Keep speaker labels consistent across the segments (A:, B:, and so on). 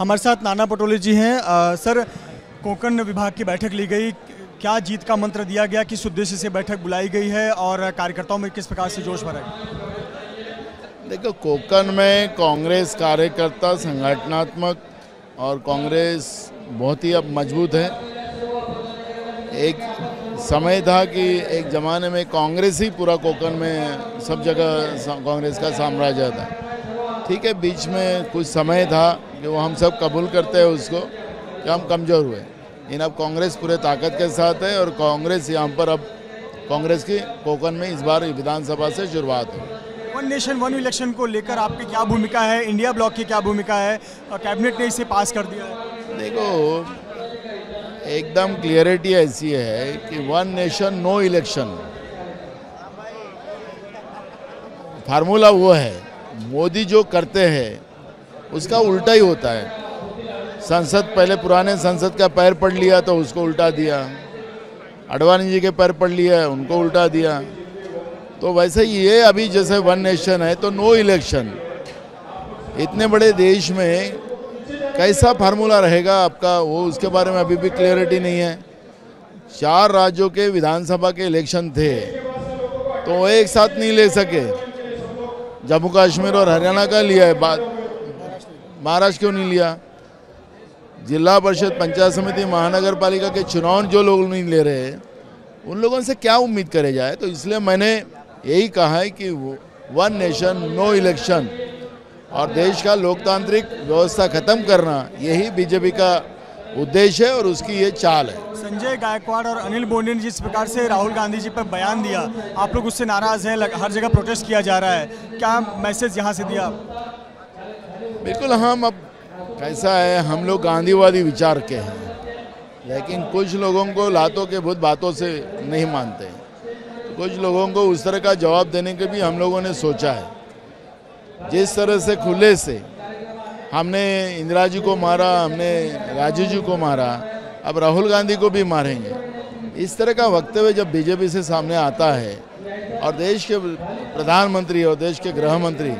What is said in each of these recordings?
A: हमारे साथ नाना पटोले जी हैं। सर, कोंकण विभाग की बैठक ली गई, क्या जीत का मंत्र दिया गया, किस उद्देश्य से बैठक बुलाई गई है और कार्यकर्ताओं में किस प्रकार से जोश भरा है?
B: देखो, कोंकण में कांग्रेस कार्यकर्ता संगठनात्मक और कांग्रेस बहुत ही अब मजबूत है। एक समय था कि एक ज़माने में कांग्रेस ही पूरा कोंकण में सब जगह कांग्रेस का साम्राज्य था। ठीक है, बीच में कुछ समय था कि वो हम सब कबूल करते हैं उसको कि हम कमज़ोर हुए, लेकिन अब कांग्रेस पूरे ताकत के साथ है और कांग्रेस यहाँ पर अब कांग्रेस की कोंकण में इस बार विधानसभा से शुरुआत है।
A: वन नेशन वन इलेक्शन को लेकर आपकी क्या भूमिका है, इंडिया ब्लॉक की क्या भूमिका है, कैबिनेट ने इसे पास कर दिया है?
B: देखो, एकदम क्लियरिटी ऐसी है कि one nation no election formula वो है, मोदी जो करते हैं उसका उल्टा ही होता है। संसद, पहले पुराने संसद का पैर पढ़ लिया तो उसको उल्टा दिया, आडवाणी जी के पैर पढ़ लिया उनको उल्टा दिया। तो वैसे ये अभी जैसे वन नेशन है तो नो इलेक्शन, इतने बड़े देश में कैसा फार्मूला रहेगा आपका, वो उसके बारे में अभी भी क्लियरिटी नहीं है। 4 राज्यों के विधानसभा के इलेक्शन थे तो वो एक साथ नहीं ले सके। जम्मू कश्मीर और हरियाणा का लिया है, बात महाराष्ट्र क्यों नहीं लिया? जिला परिषद, पंचायत समिति, महानगर पालिका के चुनाव जो लोग नहीं ले रहे उन लोगों से क्या उम्मीद करे जाए। तो इसलिए मैंने यही कहा है कि वन नेशन नो इलेक्शन और देश का लोकतांत्रिक व्यवस्था खत्म करना, यही बीजेपी का उद्देश्य है और उसकी ये चाल है।
A: संजय गायकवाड़ और अनिल बोंडे ने जिस प्रकार से राहुल गांधी जी पर बयान दिया, आप लोग उससे नाराज हैं, हर जगह प्रोटेस्ट किया जा रहा है, क्या मैसेज यहाँ से दिया?
B: बिल्कुल, हम अब कैसा है, हम लोग गांधीवादी विचार के हैं, लेकिन कुछ लोगों को लातों के भूत बातों से नहीं मानते हैं। तो कुछ लोगों को उस तरह का जवाब देने के भी हम लोगों ने सोचा है। जिस तरह से खुले से हमने इंदिरा जी को मारा, हमने राजीव जी को मारा, अब राहुल गांधी को भी मारेंगे। इस तरह का वक्तव्य जब बीजेपी से सामने आता है और देश के प्रधानमंत्री और देश के गृह मंत्री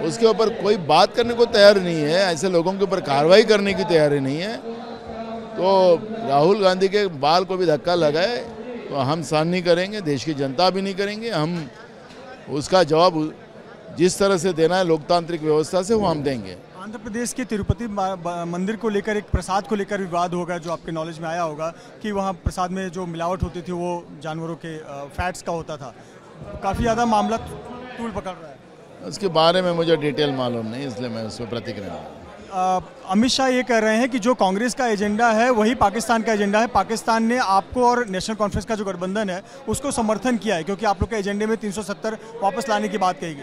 B: उसके ऊपर कोई बात करने को तैयार नहीं है, ऐसे लोगों के ऊपर कार्रवाई करने की तैयारी नहीं है, तो राहुल गांधी के बाल को भी धक्का लगाए तो हम सहन नहीं करेंगे, देश की जनता भी नहीं करेंगे। हम उसका जवाब जिस तरह से देना है लोकतांत्रिक व्यवस्था से, वो हम देंगे।
A: आंध्र प्रदेश के तिरुपति मंदिर को लेकर एक प्रसाद को लेकर विवाद होगा, जो आपके नॉलेज में आया होगा कि वहाँ प्रसाद में जो मिलावट होती थी वो जानवरों के फैट्स का होता था। काफ़ी ज़्यादा मामला तूल पकड़ रहा है।
B: उसके बारे में मुझे डिटेल मालूम नहीं, इसलिए मैं उस पर प्रतिक्रिया।
A: अमित शाह ये कह रहे हैं कि जो कांग्रेस का एजेंडा है वही पाकिस्तान का एजेंडा है। पाकिस्तान ने आपको और नेशनल कॉन्फ्रेंस का जो गठबंधन है उसको समर्थन किया है, क्योंकि आप लोग के एजेंडे में 370 वापस लाने की बात कही गई।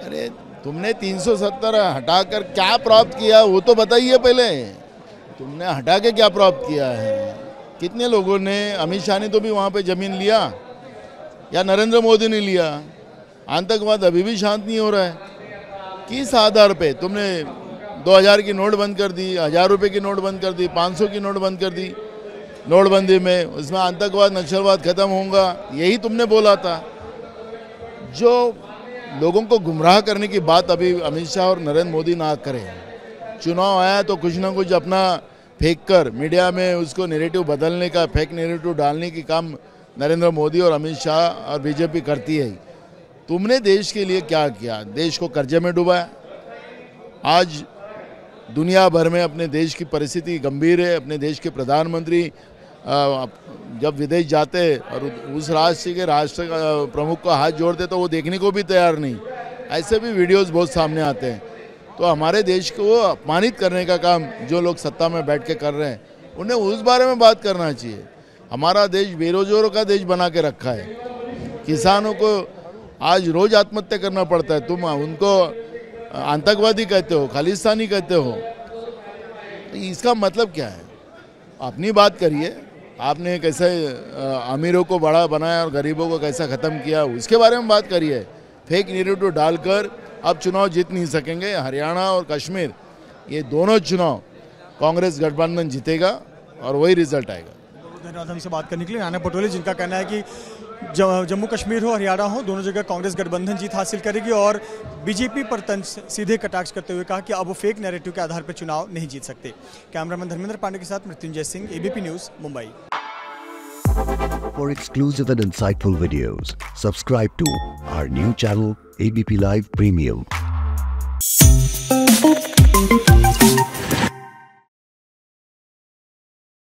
B: अरे, तुमने 370 हटाकर क्या प्राप्त किया वो तो बताइए पहले। तुमने हटा के क्या प्राप्त किया है? कितने लोगों ने, अमित शाह ने तो भी वहाँ पे जमीन लिया या नरेंद्र मोदी ने लिया? आतंकवाद अभी भी शांत नहीं हो रहा है। किस आधार पे तुमने 2000 की नोट बंद कर दी, 1000 रुपये की नोट बंद कर दी, 500 की नोट बंद कर दी? नोटबंदी में उसमें आतंकवाद नक्सलवाद खत्म होगा, यही तुमने बोला था। जो लोगों को गुमराह करने की बात अभी अमित शाह और नरेंद्र मोदी ना करें। चुनाव आया तो कुछ ना कुछ अपना फेंक कर मीडिया में उसको नैरेटिव बदलने का, फेक नैरेटिव डालने की काम नरेंद्र मोदी और अमित शाह और बीजेपी करती है। तुमने देश के लिए क्या किया? देश को कर्जे में डुबाया। आज दुनिया भर में अपने देश की परिस्थिति गंभीर है। अपने देश के प्रधानमंत्री जब विदेश जाते और उस राष्ट्र के राष्ट्र प्रमुख को हाथ जोड़ते तो वो देखने को भी तैयार नहीं। ऐसे भी वीडियोस बहुत सामने आते हैं। तो हमारे देश को अपमानित करने का काम जो लोग सत्ता में बैठ के कर रहे हैं, उन्हें उस बारे में बात करना चाहिए। हमारा देश बेरोजगारों का देश बना के रखा है। किसानों को आज रोज आत्महत्या करना पड़ता है। तुम उनको आतंकवादी कहते हो, खालिस्तानी कहते हो, इसका मतलब क्या है? अपनी बात करिए। आपने कैसे अमीरों को बड़ा बनाया और गरीबों को कैसा ख़त्म किया, उसके बारे में बात करिए। फेक नैरेटिव डालकर अब चुनाव जीत नहीं सकेंगे। हरियाणा और कश्मीर, ये दोनों चुनाव कांग्रेस गठबंधन जीतेगा और वही रिजल्ट आएगा।
A: धन्यवाद हमसे बात करने के लिए। नाना पटोले, जिनका कहना है कि जम्मू कश्मीर हो, हरियाणा हो, दोनों जगह कांग्रेस गठबंधन जीत हासिल करेगी और बीजेपी पर तंज सीधे कटाक्ष करते हुए कहा कि अब वो फेक नैरेटिव के आधार पर चुनाव नहीं जीत सकते। कैमरामैन धर्मेंद्र पांडे के साथ Mrityunjay Singh, ABP news, Mumbai.
C: For exclusive and insightful videos, subscribe to our new channel ABP Live Premium.